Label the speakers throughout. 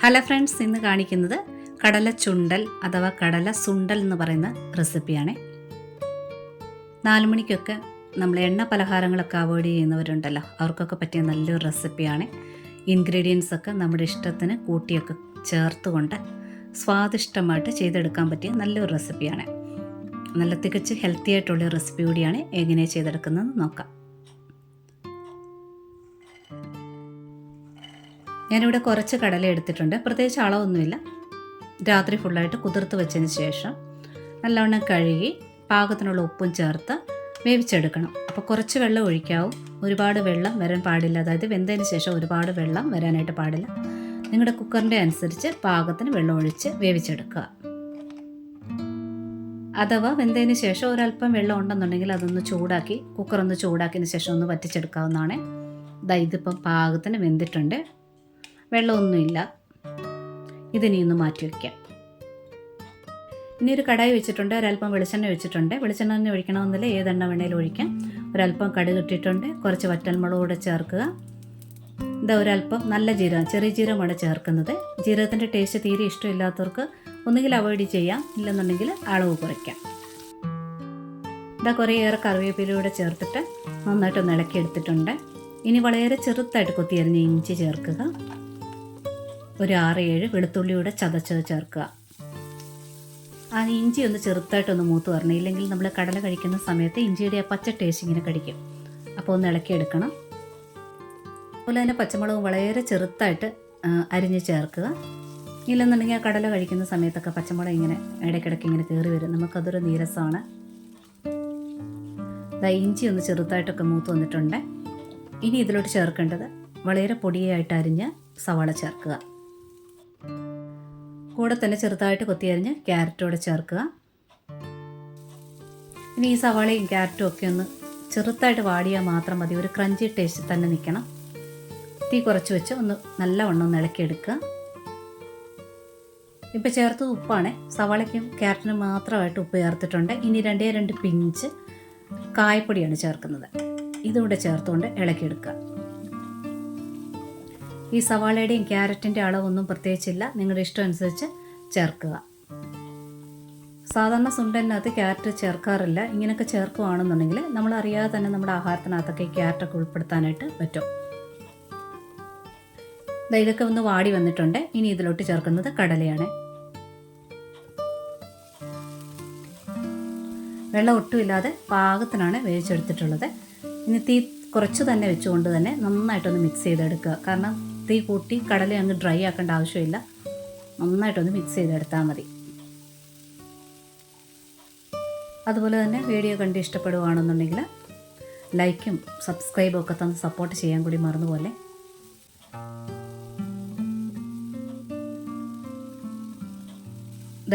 Speaker 1: Hello friends, ഇന്ന് കാണിക്കുന്നത് കടല ചുണ്ടൽ അഥവാ കടല സുണ്ടൽ എന്ന് പറയുന്ന റെസിപ്പിയാണ്. 4 മണിക്കൊക്കെ നമ്മൾ എണ്ണ പലഹാരങ്ങളൊക്കെ അവോയ്ഡ് ചെയ്യുന്നവരുണ്ടല്ലോ, അവർക്കൊക്കെ പറ്റിയ നല്ലൊരു റെസിപ്പിയാണ്. ഇൻഗ്രീഡിയൻസ് ഒക്കെ നമ്മുടെ ഇഷ്ടത്തിന് കൂട്ടിയൊക്കെ ചേർത്തുകൊണ്ട് സ്വാദിഷ്ടമായിട്ട് ചെയ്തെടുക്കാൻ പറ്റിയ നല്ലൊരു റെസിപ്പിയാണ്. നല്ല തികച്ച് ഹെൽത്തി ആയിട്ടുള്ള റെസിപ്പി കൂടിയാണ്. എങ്ങനെ ചെയ്തെടുക്കുന്നത് നോക്കാം. ഞാനിവിടെ കുറച്ച് കടല എടുത്തിട്ടുണ്ട്. പ്രത്യേകിച്ച് അളവൊന്നുമില്ല. രാത്രി ഫുള്ളായിട്ട് കുതിർത്ത് വെച്ചതിന് ശേഷം നല്ലവണ്ണം കഴുകി പാകത്തിനുള്ള ഉപ്പും ചേർത്ത് വേവിച്ചെടുക്കണം. അപ്പോൾ കുറച്ച് വെള്ളം ഒഴിക്കാവും. ഒരുപാട് വെള്ളം വരാൻ പാടില്ല. അതായത് വെന്തതിന് ശേഷം ഒരുപാട് വെള്ളം വരാനായിട്ട് പാടില്ല. നിങ്ങളുടെ കുക്കറിൻ്റെ അനുസരിച്ച് പാകത്തിന് വെള്ളം ഒഴിച്ച് വേവിച്ചെടുക്കുക. അഥവാ വെന്തതിന് ശേഷം ഒരല്പം വെള്ളം ഉണ്ടെന്നുണ്ടെങ്കിൽ അതൊന്ന് ചൂടാക്കി കുക്കറൊന്ന് ചൂടാക്കിയതിന് ശേഷം ഒന്ന് വറ്റിച്ചെടുക്കാവുന്നതാണ്. ഇതിപ്പം പാകത്തിന് വെന്തിട്ടുണ്ട്. വെള്ളമൊന്നുമില്ല. ഇതിനി ഒന്ന് മാറ്റി വയ്ക്കാം. ഇനി ഒരു കടായി വെച്ചിട്ടുണ്ട്. ഒരല്പം വെളിച്ചെണ്ണ ഒഴിച്ചിട്ടുണ്ട്. വെളിച്ചെണ്ണ തന്നെ ഒഴിക്കണമെന്നില്ല, ഏതെണ്ണ വേണേലും ഒഴിക്കാം. ഒരല്പം കടുക് ഇട്ടിട്ടുണ്ട്. കുറച്ച് വറ്റൽമുളക് കൂടെ ചേർക്കുക. ഒരല്പം നല്ല ജീരകം, ചെറിയ ജീരകമാണ് ചേർക്കുന്നത്. ജീരകത്തിൻ്റെ ടേസ്റ്റ് തീരെ ഇഷ്ടമില്ലാത്തവർക്ക് ഒന്നുകിൽ അവോയ്ഡ് ചെയ്യാം, ഇല്ലെന്നുണ്ടെങ്കിൽ അളവ് കുറയ്ക്കാം. കുറേയേറെ കറിവേപ്പിലൂടെ ചേർത്തിട്ട് നന്നായിട്ടൊന്ന് ഇളക്കി എടുത്തിട്ടുണ്ട്. ഇനി വളരെ ചെറുതായിട്ട് കൊത്തിയരിഞ്ഞ് ഇഞ്ചി ചേർക്കുക. ഒരു 6-7 വെളുത്തുള്ളിയുടെ ചതച്ചത് ചേർക്കുക. ആ ഇഞ്ചി ഒന്ന് ചെറുതായിട്ടൊന്ന് മൂത്ത് വരണം. ഇല്ലെങ്കിൽ നമ്മൾ കടല കഴിക്കുന്ന സമയത്ത് ഇഞ്ചിയുടെ ആ പച്ച ടേസ്റ്റ് ഇങ്ങനെ കടിക്കും. അപ്പോൾ ഒന്ന് ഇളക്കിയെടുക്കണം. അതുപോലെ തന്നെ പച്ചമുളക് വളരെ ചെറുതായിട്ട് അരിഞ്ഞ് ചേർക്കുക. ഇല്ലെന്നുണ്ടെങ്കിൽ ആ കടല കഴിക്കുന്ന സമയത്തൊക്കെ പച്ചമുളക് ഇങ്ങനെ ഇടയ്ക്കിടയ്ക്ക് ഇങ്ങനെ കയറി വരും. നമുക്കതൊരു നീരസമാണ്. ഇഞ്ചി ഒന്ന് ചെറുതായിട്ടൊക്കെ മൂത്ത് വന്നിട്ടുണ്ട്. ഇനി ഇതിലോട്ട് ചേർക്കേണ്ടത് വളരെ പൊടിയായിട്ട് അരിഞ്ഞ് സവാള ചേർക്കുക. കൂടെ തന്നെ ചെറുതായിട്ട് കൊത്തിയരിഞ്ഞ് ക്യാരറ്റോടെ ചേർക്കുക. ഇനി ഈ സവാളയും ക്യാരറ്റും ഒക്കെ ഒന്ന് ചെറുതായിട്ട് വാടിയാൽ മാത്രം മതി. ഒരു ക്രഞ്ചി ടേസ്റ്റ് തന്നെ നിൽക്കണം. തീ കുറച്ച് വെച്ച് ഒന്ന് നല്ലവണ്ണം ഒന്ന് ഇളക്കിയെടുക്കുക. ഇപ്പോൾ ചേർത്തത് ഉപ്പാണ്. സവാളയ്ക്കും ക്യാരറ്റിനും മാത്രമായിട്ട് ഉപ്പ് ചേർത്തിട്ടുണ്ട്. ഇനി 2 പിഞ്ച് കായപ്പൊടിയാണ് ചേർക്കുന്നത്. ഇതുകൂടെ ചേർത്തുകൊണ്ട് ഇളക്കിയെടുക്കുക. ഈ സവാളയുടെയും ക്യാരറ്റിൻ്റെ അളവൊന്നും പ്രത്യേകിച്ചില്ല, നിങ്ങളുടെ ഇഷ്ടം അനുസരിച്ച് ചേർക്കുക. സാധാരണ സുണ്ടലിനകത്ത് ക്യാരറ്റ് ചേർക്കാറില്ല. ഇങ്ങനെയൊക്കെ ചേർക്കുകയാണെന്നുണ്ടെങ്കിൽ നമ്മൾ അറിയാതെ തന്നെ നമ്മുടെ ആഹാരത്തിനകത്തൊക്കെ ഈ ക്യാരറ്റൊക്കെ ഉൾപ്പെടുത്താനായിട്ട് പറ്റും. ഇതൊക്കെ ഒന്ന് വാടി വന്നിട്ടുണ്ട്. ഇനി ഇതിലോട്ട് ചേർക്കുന്നത് കടലയാണ്. വെള്ളം ഒട്ടുമില്ലാതെ പാകത്തിനാണ് വേവിച്ചെടുത്തിട്ടുള്ളത്. ഇനി തീ കുറച്ച് തന്നെ വെച്ചുകൊണ്ട് തന്നെ നന്നായിട്ടൊന്ന് മിക്സ് ചെയ്തെടുക്കുക. കാരണം തീ കൂട്ടി കടല അങ്ങ് ഡ്രൈ ആക്കേണ്ട ആവശ്യമില്ല. നന്നായിട്ടൊന്ന് മിക്സ് ചെയ്തെടുത്താൽ മതി. അതുപോലെ തന്നെ വീഡിയോ കണ്ട് ഇഷ്ടപ്പെടുകയാണെന്നുണ്ടെങ്കിൽ ലൈക്കും സബ്സ്ക്രൈബും ഒക്കെ തന്ന് സപ്പോർട്ട് ചെയ്യാൻ കൂടി മറന്നുപോലെ.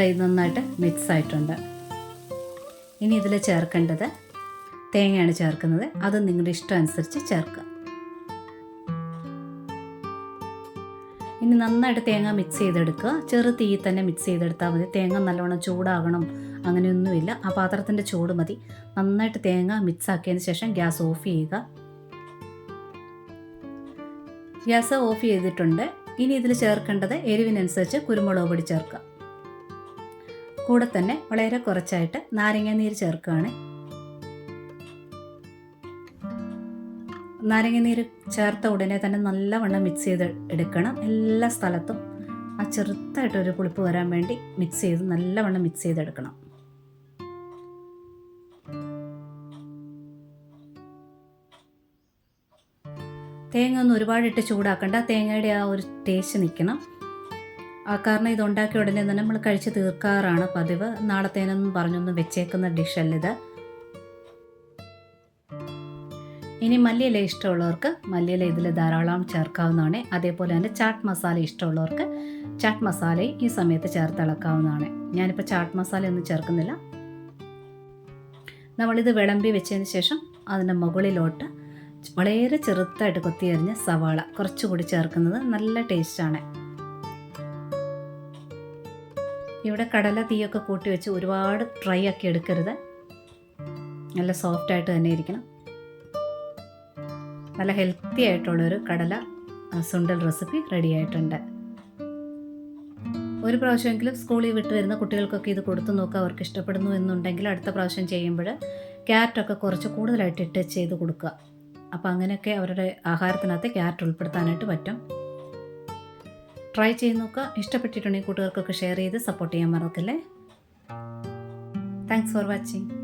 Speaker 1: ഇത് നന്നായിട്ട് മിക്സ് ആയിട്ടുണ്ട്. ഇനി ഇതിൽ ചേർക്കേണ്ടത് തേങ്ങയാണ് ചേർക്കുന്നത്. അത് നിങ്ങളുടെ ഇഷ്ടം അനുസരിച്ച് ചേർക്കുക. ഇനി നന്നായിട്ട് തേങ്ങ മിക്സ് ചെയ്തെടുക്കുക. ചെറു തീയിൽ തന്നെ മിക്സ് ചെയ്തെടുത്താൽ മതി. തേങ്ങ നല്ലോണം ചൂടാകണം അങ്ങനെയൊന്നുമില്ല. ആ പാത്രത്തിൻ്റെ ചൂട് മതി. നന്നായിട്ട് തേങ്ങ മിക്സ് ആക്കിയതിന് ശേഷം ഗ്യാസ് ഓഫ് ചെയ്യുക. ഗ്യാസ് ഓഫ് ചെയ്തിട്ടുണ്ട്. ഇനി ഇതിൽ ചേർക്കേണ്ടത് എരിവിനനുസരിച്ച് കുരുമുളക് പൊടി ചേർക്കുക. കൂടെ തന്നെ വളരെ കുറച്ചായിട്ട് നാരങ്ങ നീര് ചേർക്കുകയാണ്. നാരങ്ങ നീര് ചേർത്ത ഉടനെ തന്നെ നല്ലവണ്ണം മിക്സ് ചെയ്ത് എടുക്കണം. എല്ലാ സ്ഥലത്തും ആ ചെറുതായിട്ടൊരു പുളിപ്പ് വരാൻ വേണ്ടി മിക്സ് ചെയ്ത് നല്ലവണ്ണം മിക്സ് ചെയ്തെടുക്കണം. തേങ്ങ ഒന്നും ഒരുപാടിട്ട് ചൂടാക്കണ്ട. തേങ്ങയുടെ ആ ഒരു ടേസ്റ്റ് നിൽക്കണം. കാരണം ഇത് ഉണ്ടാക്കിയ ഉടനെ തന്നെ നമ്മൾ കഴിച്ച് തീർക്കാറാണ് പതിവ്. നാളത്തേനെന്നും പറഞ്ഞൊന്നും വെച്ചേക്കുന്ന ഡിഷല്ല ഇത്. ഇനി മല്ലിയില ഇഷ്ടമുള്ളവർക്ക് മല്ലിയില ഇതിൽ ധാരാളം ചേർക്കാവുന്നതാണ്. അതേപോലെ തന്നെ ചാട്ട് മസാല ഇഷ്ടമുള്ളവർക്ക് ചാട്ട് മസാലയും ഈ സമയത്ത് ചേർത്ത് ഇളക്കാവുന്നതാണ്. ഞാനിപ്പോൾ ചാട്ട് മസാല ഒന്നും ചേർക്കുന്നില്ല. നമ്മളിത് വിളമ്പി വെച്ചതിന് ശേഷം അതിൻ്റെ മുകളിലോട്ട് വളരെ ചെറുതായിട്ട് കൊത്തിയരിഞ്ഞ സവാള കുറച്ചുകൂടി ചേർക്കുന്നത് നല്ല ടേസ്റ്റാണ്. ഇവിടെ കടല തീയൊക്കെ കൂട്ടി വെച്ച് ഒരുപാട് ഡ്രൈ ആക്കി എടുക്കരുത്. നല്ല സോഫ്റ്റായിട്ട് തന്നെ ഇരിക്കണം. നല്ല ഹെൽത്തി ആയിട്ടുള്ളൊരു കടല സുണ്ടൽ റെസിപ്പി റെഡി ആയിട്ടുണ്ട്. ഒരു പ്രാവശ്യമെങ്കിലും സ്കൂളിൽ വിട്ട് വരുന്ന കുട്ടികൾക്കൊക്കെ ഇത് കൊടുത്തു നോക്കുക. അവർക്ക് ഇഷ്ടപ്പെടുന്നു എന്നുണ്ടെങ്കിൽ അടുത്ത പ്രാവശ്യം ചെയ്യുമ്പോൾ ക്യാരറ്റൊക്കെ കുറച്ച് കൂടുതലായിട്ട് ടച്ച് ചെയ്ത് കൊടുക്കുക. അപ്പോൾ അങ്ങനെയൊക്കെ അവരുടെ ആഹാരത്തിനകത്ത് ക്യാരറ്റ് ഉൾപ്പെടുത്താനായിട്ട് പറ്റും. ട്രൈ ചെയ്ത് നോക്കുക. ഇഷ്ടപ്പെട്ടിട്ടുണ്ടെങ്കിൽ കൂട്ടുകാർക്കൊക്കെ ഷെയർ ചെയ്ത് സപ്പോർട്ട് ചെയ്യാൻ മറക്കല്ലേ. Thanks for watching.